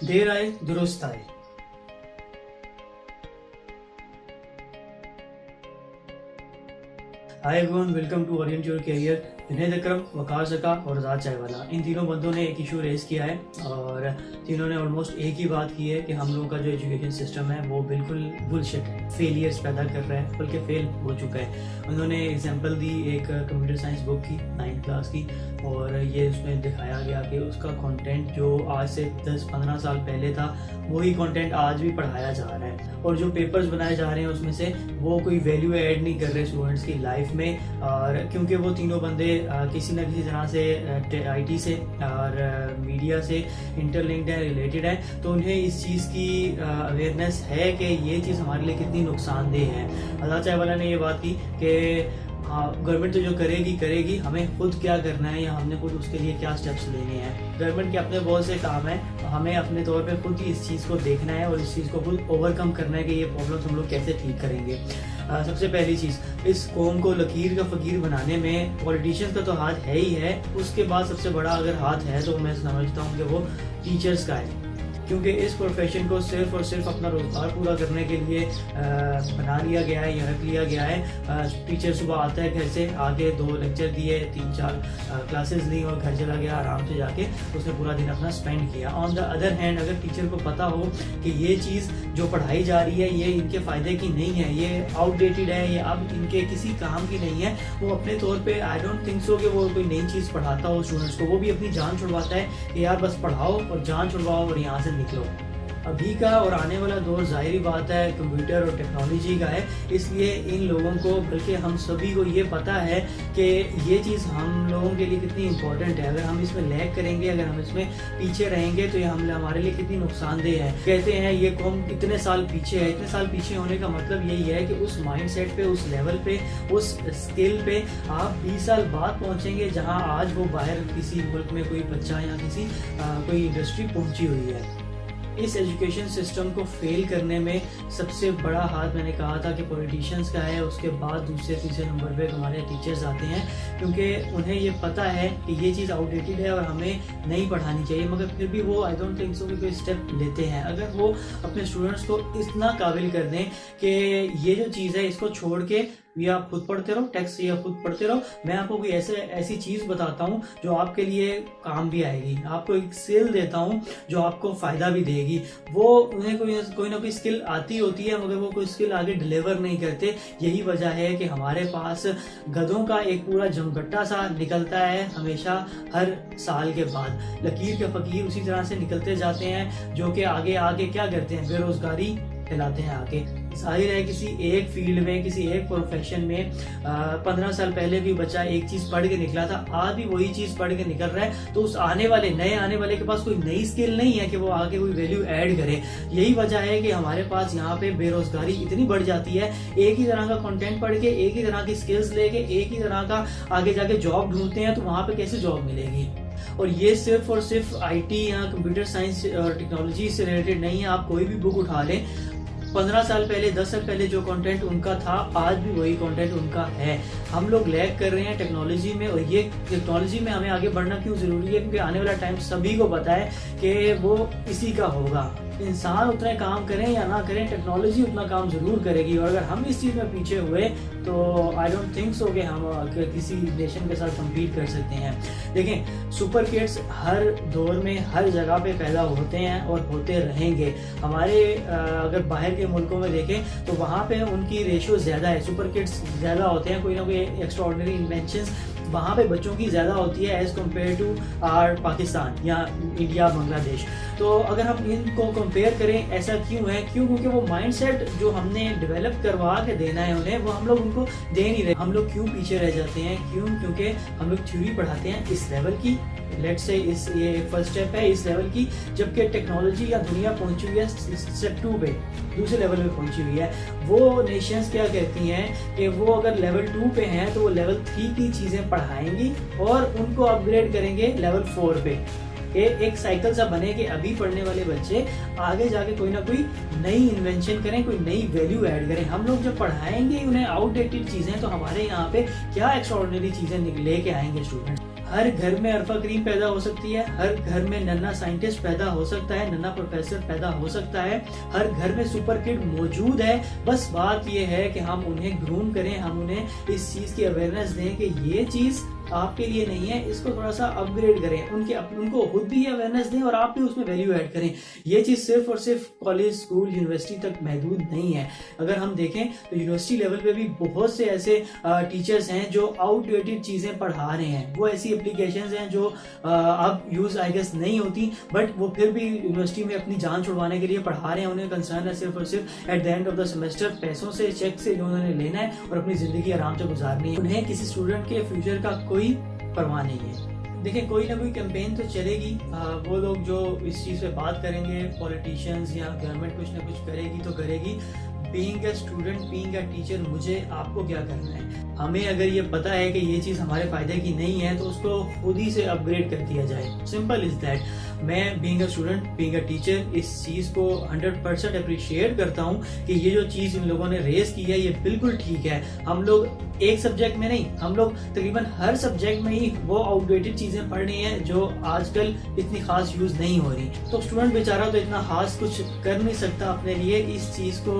देर आए दुरुस्त आए। Hi everyone, welcome to orient your career. Junaid Akram, Waqar Zaka और आज़ाद चायवाला, इन तीनों बंदों ने एक इशू रेज़ किया है और तीनों ने ऑलमोस्ट एक ही बात की है कि हम लोगों का जो एजुकेशन सिस्टम है वो बिल्कुल बुलशिट है, फेलियर्स पैदा कर रहा है, बल्कि फेल हो चुका है। उन्होंने एग्जांपल दी एक कंप्यूटर साइंस बुक की 9th क्लास की, और ये उसमें दिखाया गया कि उसका कंटेंट जो आज से 10-15 साल पहले था वही कंटेंट आज भी पढ़ाया जा रहा है, और जो पेपर्स बनाए जा रहे हैं उसमें से वो कोई वैल्यू ऐड नहीं कर रहे स्टूडेंट्स की लाइफ में। और क्योंकि वो तीनों बंदे किसी न किसी तरह से आईटी से और मीडिया से इंटरलिंक्ड है, रिलेटेड है, तो उन्हें इस चीज़ की अवेयरनेस है कि ये चीज़ हमारे लिए कितनी नुकसानदेह है। आज़ाद चायवाला ने ये बात की कि हाँ, गवर्नमेंट तो जो करेगी, हमें खुद क्या करना है या हमने खुद उसके लिए क्या स्टेप्स लेने हैं। गवर्नमेंट के अपने बहुत से काम है, हमें अपने तौर पे खुद ही इस चीज़ को देखना है और इस चीज़ को खुद ओवरकम करना है कि ये प्रॉब्लम्स हम लोग कैसे ठीक करेंगे। सबसे पहली चीज़, इस कौम को लकीर का फ़कीर बनाने में पॉलिटिशियंस का तो हाथ है ही है, उसके बाद सबसे बड़ा अगर हाथ है तो मैं समझता हूँ कि वो टीचर्स का है, क्योंकि इस प्रोफेशन को सिर्फ और सिर्फ अपना रोज़गार पूरा करने के लिए बना लिया गया है या रख लिया गया है। टीचर सुबह आता है घर से, आगे 2 लेक्चर दिए, 3-4 क्लासेस ली और घर चला गया, आराम से जाके उसने पूरा दिन अपना स्पेंड किया। ऑन द अदर हैंड, अगर टीचर को पता हो कि ये चीज़ जो पढ़ाई जा रही है ये इनके फ़ायदे की नहीं है, ये आउटडेटेड है, ये अब इनके किसी काम की नहीं है, वो अपने तौर पे आई डोंट थिंक सो कि वो कोई नई चीज़ पढ़ाता हो स्टूडेंट्स को। वो भी अपनी जान छुड़वाता है कि यार बस पढ़ाओ और जान छुड़वाओ और यहाँ से निकलो। अभी का और आने वाला दौर जाहिर बात है कंप्यूटर और टेक्नोलॉजी का है, इसलिए इन लोगों को, बल्कि हम सभी को ये पता है कि ये चीज़ हम लोगों के लिए कितनी इम्पोर्टेंट है। अगर हम इसमें लैग करेंगे, अगर हम इसमें पीछे रहेंगे तो ये हमारे लिए कितनी नुकसानदेह है। कहते हैं ये कौम कितने साल पीछे है, इतने साल पीछे होने का मतलब यही है कि उस माइंडसेट पे, उस लेवल पे, उस स्किल पे आप 20 साल बाद पहुँचेंगे जहाँ आज वो बाहर किसी मुल्क में कोई बच्चा या किसी कोई इंडस्ट्री पहुँची हुई है। इस एजुकेशन सिस्टम को फेल करने में सबसे बड़ा हाथ मैंने कहा था कि पॉलिटिशियंस का है, उसके बाद दूसरे तीसरे नंबर पे हमारे टीचर्स आते हैं, क्योंकि उन्हें ये पता है कि ये चीज़ आउटडेटेड है और हमें नहीं पढ़ानी चाहिए, मगर फिर भी वो आई डोंट थिंक सो कि कोई स्टेप लेते हैं। अगर वो अपने स्टूडेंट्स को इतना काबिल कर दें कि ये जो चीज़ है इसको छोड़ के ये आप खुद पढ़ते रहो, टेक्स्ट ये आप खुद पढ़ते रहो, मैं आपको कोई ऐसी चीज़ बताता हूँ जो आपके लिए काम भी आएगी, आपको एक स्किल देता हूँ जो आपको फ़ायदा भी देगी। वो उन्हें कोई ना कोई स्किल आती होती है, मगर वो कोई स्किल आगे डिलीवर नहीं करते। यही वजह है कि हमारे पास गधों का एक पूरा जमघट्टा सा निकलता है हमेशा हर साल के बाद। लकीर के फ़कीर उसी तरह से निकलते जाते हैं, जो कि आगे आगे क्या करते हैं, बेरोज़गारी फैलाते हैं आगे। जाहिर है किसी एक फील्ड में, किसी एक प्रोफेशन में 15 साल पहले भी बच्चा एक चीज़ पढ़ के निकला था, आज भी वही चीज़ पढ़ के निकल रहा है, तो उस आने वाले के पास कोई नई स्किल नहीं है कि वो आगे कोई वैल्यू ऐड करे। यही वजह है कि हमारे पास यहाँ पे बेरोजगारी इतनी बढ़ जाती है। एक ही तरह का कंटेंट पढ़ के, एक ही तरह की स्किल्स लेके, एक ही तरह का आगे जाके जॉब ढूंढते हैं, तो वहाँ पे कैसे जॉब मिलेगी। और ये सिर्फ और सिर्फ आईटी या कंप्यूटर साइंस और टेक्नोलॉजी से रिलेटेड नहीं है। आप कोई भी बुक उठा लें, 15 साल पहले, 10 साल पहले जो कंटेंट उनका था आज भी वही कंटेंट उनका है। हम लोग लैग कर रहे हैं टेक्नोलॉजी में, और ये टेक्नोलॉजी में हमें आगे बढ़ना क्यों ज़रूरी है, क्योंकि आने वाला टाइम सभी को पता है कि वो इसी का होगा। इंसान उतने काम करें या ना करें, टेक्नोलॉजी उतना काम ज़रूर करेगी, और अगर हम इस चीज़ में पीछे हुए तो आई डोंट थिंक सो कि हम किसी नेशन के साथ कम्पीट कर सकते हैं। देखें, सुपर किड्स हर दौर में हर जगह पे पैदा होते हैं और होते रहेंगे। हमारे अगर बाहर के मुल्कों में देखें तो वहाँ पे उनकी रेशियो ज़्यादा है, सुपर किड्स ज़्यादा होते हैं, कोई ना कोई एक्स्ट्राऑर्डिनरी इन्वेंशंस वहाँ पे बच्चों की ज़्यादा होती है as compare to our Pakistan या इंडिया, बांग्लादेश। तो अगर हम इनको कंपेयर करें, ऐसा क्यों है? क्योंकि वो माइंडसेट जो हमने डेवलप करवा के देना है उन्हें, वो हम लोग उनको दे नहीं रहे। हम लोग क्यों पीछे रह जाते हैं? क्योंकि हम लोग थ्योरी पढ़ाते हैं इस लेवल की, लेट्स से ये फर्स्ट स्टेप है इस लेवल की, जबकि टेक्नोलॉजी या दुनिया पहुंची हुई है स्टेप 2 पे, दूसरे लेवल पे पहुंची हुई है। वो नेशंस क्या कहती हैं कि वो अगर लेवल 2 पे हैं तो वो लेवल 3 की चीज़ें पढ़ाएंगी और उनको अपग्रेड करेंगे लेवल 4 पे। एक साइकिल सा बने कि अभी पढ़ने वाले बच्चे आगे जाके कोई ना कोई नई इन्वेंशन करें, कोई नई वैल्यू ऐड करें। हम लोग जब पढ़ाएंगे उन्हें आउटडेटेड चीज़ें, तो हमारे यहाँ पे क्या एक्स्ट्राऑर्डिनरी चीज़ें लेके आएंगे स्टूडेंट। हर घर में अरफा करीम पैदा हो सकती है, हर घर में नन्ना साइंटिस्ट पैदा हो सकता है, नन्ना प्रोफेसर पैदा हो सकता है, हर घर में सुपर किड मौजूद है। बस बात यह है कि हम उन्हें ग्रूम करें, हम उन्हें इस चीज की अवेयरनेस दें कि ये चीज आपके लिए नहीं है, इसको थोड़ा सा अपग्रेड करें, उनको खुद भी अवेयरनेस दें और आप भी उसमें वैल्यू ऐड करें। ये चीज सिर्फ और सिर्फ कॉलेज, स्कूल, यूनिवर्सिटी तक महदूद नहीं है। अगर हम देखें तो यूनिवर्सिटी लेवल पे भी बहुत से ऐसे टीचर्स हैं जो आउटडेटेड चीजें पढ़ा रहे हैं। वो ऐसी एप्लीकेशंस हैं जो अब यूज आई गेस नहीं होती, बट वो फिर भी यूनिवर्सिटी में अपनी जान छुड़वाने के लिए पढ़ा रहे हैं। उन्हें कंसर्न है सिर्फ और सिर्फ at the end of the semester पैसों से, चेक से जो उन्होंने लेना है और अपनी जिंदगी आराम से गुजारनी है। उन्हें किसी स्टूडेंट के फ्यूचर का कोई परवाह नहीं है। देखिए, कोई ना कोई कैंपेन तो चलेगी, वो लोग जो इस चीज़ पे बात करेंगे, पॉलिटिशियंस या गवर्नमेंट कुछ ना कुछ करेगी तो करेगी। Being a student, being a teacher, मुझे आपको क्या करना है? हमें अगर ये पता है कि ये चीज़ हमारे फायदे की नहीं है तो उसको खुद ही से अपग्रेड कर दिया जाए। Simple is that. मैं being a student, being a teacher इस चीज़ को 100% अप्रिशिएट करता हूँ कि ये जो चीज़ इन लोगों ने रेज की है ये बिल्कुल ठीक है। हम लोग एक सब्जेक्ट में नहीं, हम लोग तकरीबन हर सब्जेक्ट में ही वो आउटडेटेड चीज़ें पढ़ रही हैं जो आजकल इतनी खास यूज़ नहीं हो रही। तो स्टूडेंट बेचारा तो इतना खास कुछ कर नहीं सकता अपने लिए। इस चीज़ को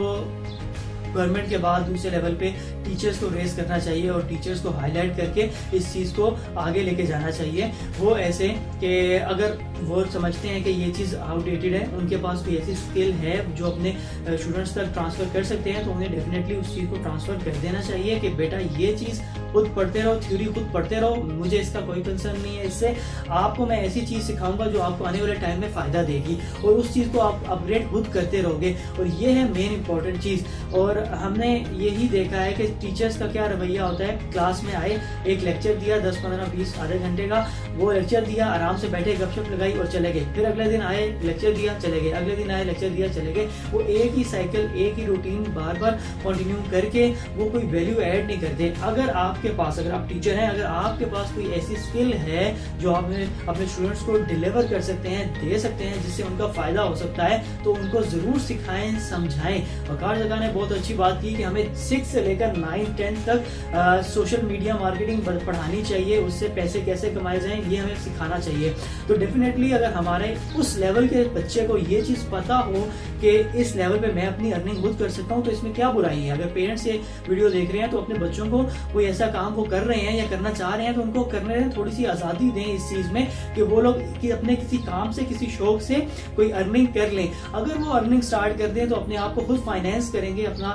गवर्नमेंट के बाद दूसरे लेवल पे टीचर्स को रेस करना चाहिए और टीचर्स को हाईलाइट करके इस चीज़ को आगे लेके जाना चाहिए। वो ऐसे कि अगर वो समझते हैं कि ये चीज़ आउटडेटेड है, उनके पास कोई ऐसी स्किल है जो अपने स्टूडेंट्स तक ट्रांसफ़र कर सकते हैं, तो उन्हें डेफिनेटली उस चीज़ को ट्रांसफ़र कर देना चाहिए कि बेटा ये चीज़ खुद पढ़ते रहो, थ्योरी खुद पढ़ते रहो, मुझे इसका कोई कंसर्न नहीं है। इससे आपको मैं ऐसी चीज़ सिखाऊंगा जो आपको आने वाले टाइम में फ़ायदा देगी और उस चीज़ को आप अपग्रेड खुद करते रहोगे। और ये है मेन इंपॉर्टेंट चीज़। और हमने यही देखा है कि टीचर्स का क्या रवैया होता है। क्लास में आए, एक लेक्चर दिया 10, 15, 20, आधे घंटे का, वो लेक्चर दिया, आराम से बैठे, गपशप लगाई और चले गए। फिर अगले दिन आए, लेक्चर दिया, चले गए, अगले दिन आए, लेक्चर दिया, चले गए। वो एक ही साइकिल, एक ही रूटीन बार बार कंटिन्यू करके वो कोई वैल्यू ऐड नहीं करते। अगर आपके पास, अगर आप टीचर हैं, अगर आपके पास कोई ऐसी स्किल है जो आप अपने स्टूडेंट्स को डिलीवर कर सकते हैं, दे सकते हैं, जिससे उनका फायदा हो सकता है, तो उनको जरूर सिखाएं, समझाएं। वकार जगह ने बहुत अच्छी बात की कि हमें 6 से लेकर 9, 10 तक सोशल मीडिया मार्केटिंग पढ़ानी चाहिए, उससे पैसे कैसे कमाए जाएं ये हमें सिखाना चाहिए। तो डेफिनेटली अगर हमारे उस लेवल के बच्चे को ये चीज़ पता हो कि इस लेवल पे मैं अपनी अर्निंग खुद कर सकता हूँ, तो इसमें क्या बुराई है। अगर पेरेंट्स ये वीडियो देख रहे हैं तो अपने बच्चों को कोई ऐसा काम वो कर रहे हैं या करना चाह रहे हैं तो उनको करने में थोड़ी सी आज़ादी दें इस चीज़ में कि वो लोग कि अपने किसी काम से, किसी शौक से कोई अर्निंग कर लें। अगर वो अर्निंग स्टार्ट कर दें तो अपने आप को खुद फाइनेंस करेंगे, अपना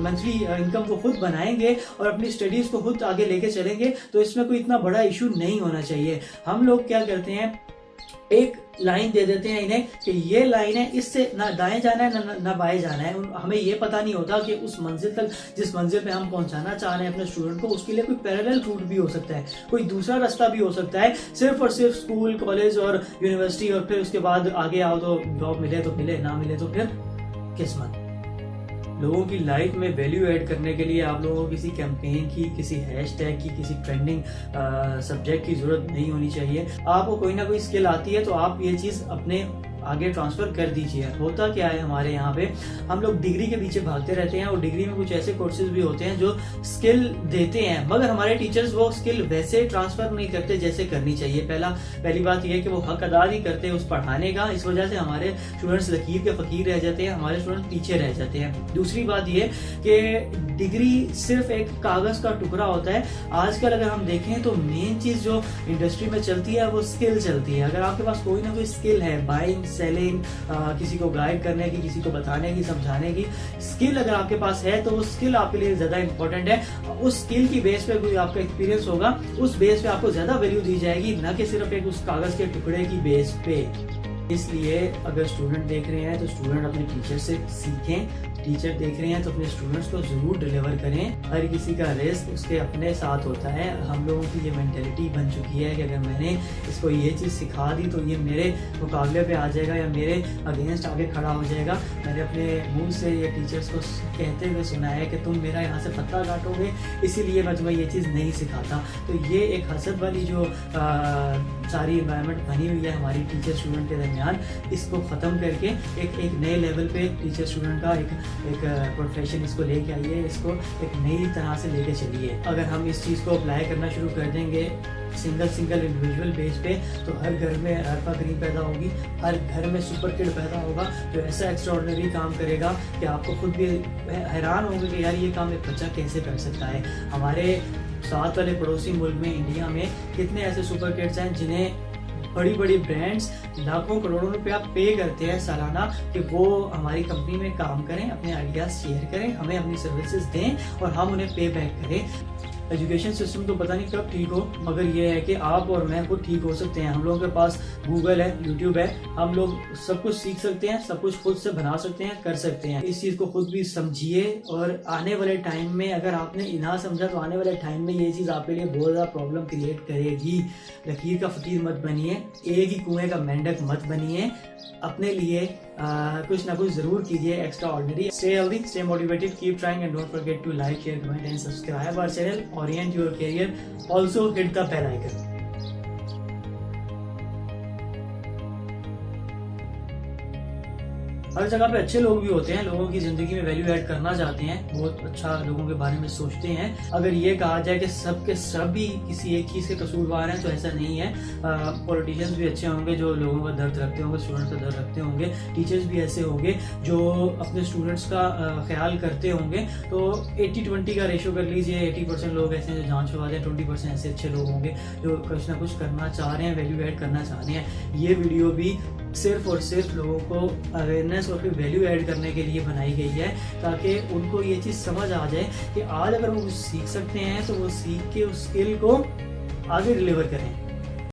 मंथली इनकम को खुद बनाएंगे और अपनी स्टडीज को खुद आगे लेके चलेंगे, तो इसमें कोई इतना बड़ा इशू नहीं होना चाहिए। हम लोग क्या करते हैं, एक लाइन दे देते हैं इन्हें कि ये लाइन है, इससे ना दाएं जाना है ना बाएं जाना है। हमें ये पता नहीं होता कि उस मंजिल तक, जिस मंजिल पे हम पहुंचाना चाह रहे हैं अपने स्टूडेंट को, उसके लिए कोई पैरेलल रूट भी हो सकता है, कोई दूसरा रास्ता भी हो सकता है। सिर्फ और सिर्फ स्कूल, कॉलेज और यूनिवर्सिटी और फिर उसके बाद आगे आओ तो जॉब मिले तो मिले, ना मिले तो फिर किस्मत। लोगों की लाइफ में वैल्यू ऐड करने के लिए आप लोगों को किसी कैंपेन की, किसी हैशटैग की, किसी ट्रेंडिंग सब्जेक्ट की जरूरत नहीं होनी चाहिए। आपको कोई ना कोई स्किल आती है तो आप ये चीज़ अपने आगे ट्रांसफर कर दीजिए। होता क्या है, हमारे यहाँ पे हम लोग डिग्री के पीछे भागते रहते हैं और डिग्री में कुछ ऐसे कोर्सेज भी होते हैं जो स्किल देते हैं, मगर हमारे टीचर्स वो स्किल वैसे ट्रांसफर नहीं करते जैसे करनी चाहिए। पहली बात यह है कि वो हक अदा नहीं करते उस पढ़ाने का, इस वजह से हमारे स्टूडेंट्स लकीर के फकीर रह जाते हैं, हमारे स्टूडेंट पीछे रह जाते हैं। दूसरी बात ये कि डिग्री सिर्फ एक कागज का टुकड़ा होता है। आजकल अगर हम देखें तो मेन चीज जो इंडस्ट्री में चलती है वो स्किल चलती है। अगर आपके पास कोई ना कोई स्किल है, बाइंग, सेलिंग, किसी को गाइड करने की, किसी को बताने की, समझाने की स्किल अगर आपके पास है तो वो स्किल आपके लिए ज्यादा इंपॉर्टेंट है। उस स्किल की बेस पे कोई आपका एक्सपीरियंस होगा, उस बेस पे आपको ज्यादा वैल्यू दी जाएगी, न कि सिर्फ एक उस कागज के टुकड़े की बेस पे। इसलिए अगर स्टूडेंट देख रहे हैं तो स्टूडेंट अपने टीचर से सीखें, टीचर देख रहे हैं तो अपने स्टूडेंट्स को जरूर डिलीवर करें। हर किसी का रिस्क उसके अपने साथ होता है। हम लोगों की ये मेंटेलिटी बन चुकी है कि अगर मैंने इसको ये चीज़ सिखा दी तो ये मेरे मुकाबले पे आ जाएगा या मेरे अगेंस्ट आगे खड़ा हो जाएगा। मैंने अपने मुंह से ये टीचर्स को कहते हुए सुना है कि तुम मेरा यहाँ से पत्ता काटोगे, इसीलिए मैं तुम्हें ये चीज़ नहीं सिखाता। तो ये एक हसद वाली जो सारी इन्वायरमेंट बनी हुई है हमारी टीचर स्टूडेंट के दरमियान, इसको ख़त्म करके एक नए लेवल पे टीचर स्टूडेंट का एक प्रोफेशन इसको लेके आइए, इसको एक नई तरह से लेके चलिए। अगर हम इस चीज़ को अप्लाई करना शुरू कर देंगे सिंगल इंडिविजुअल बेस पे, तो हर घर में अरफा करीम पैदा होगी, हर घर में सुपर किड पैदा होगा जो ऐसा एक्स्ट्राऑर्डिनरी काम करेगा कि आपको खुद भी हैरान होंगे कि यार ये काम एक बच्चा कैसे कर सकता है। हमारे साथ वाले पड़ोसी मुल्क में, इंडिया में कितने ऐसे सुपर किड्स हैं जिन्हें बड़ी बड़ी ब्रांड्स लाखों करोड़ों रुपया पे करते हैं सालाना कि वो हमारी कंपनी में काम करें, अपने आइडियाज शेयर करें, हमें अपनी सर्विसेज दें और हम उन्हें पे बैक करें। एजुकेशन सिस्टम तो पता नहीं कब ठीक हो, मगर ये है कि आप और मैं खुद ठीक हो सकते हैं। हम लोगों के पास गूगल है, यूट्यूब है, हम लोग सब कुछ सीख सकते हैं, सब कुछ खुद से बना सकते हैं, कर सकते हैं। इस चीज़ को खुद भी समझिए और आने वाले टाइम में अगर आपने ना समझा तो आने वाले टाइम में ये चीज़ आपके लिए बहुत ज़्यादा प्रॉब्लम क्रिएट करेगी। लकीर का फकीर मत बनिए, एक ही कुएं का मेंढक मत बनिए, अपने लिए कुछ ना कुछ जरूर कीजिए extraordinary. Stay healthy, stay motivated, keep trying and don't forget to like, share, comment and subscribe our channel, orient your career, also hit the bell icon. हर जगह पे अच्छे लोग भी होते हैं, लोगों की जिंदगी में वैल्यू ऐड करना चाहते हैं, बहुत अच्छा लोगों के बारे में सोचते हैं। अगर ये कहा जाए कि सब के सब भी किसी एक चीज़ के कसूरवार हैं तो ऐसा नहीं है। पॉलिटिशियंस भी अच्छे होंगे जो लोगों का दर्द रखते होंगे, स्टूडेंट्स का दर्द रखते होंगे, टीचर्स भी ऐसे होंगे जो अपने स्टूडेंट्स का ख्याल करते होंगे। तो 80-20 का रेशो कर लीजिए, 80% लोग ऐसे हैं जो जान छुड़ाते हैं, 20% ऐसे अच्छे लोग होंगे जो कुछ ना कुछ करना चाह रहे हैं, वैल्यू ऐड करना चाह रहे हैं। ये वीडियो भी सिर्फ और सिर्फ लोगों को अवेयरनेस और फिर वैल्यू ऐड करने के लिए बनाई गई है, ताकि उनको ये चीज़ समझ आ जाए कि आज अगर वो कुछ सीख सकते हैं तो वो सीख के उस स्किल को आगे डिलीवर करें।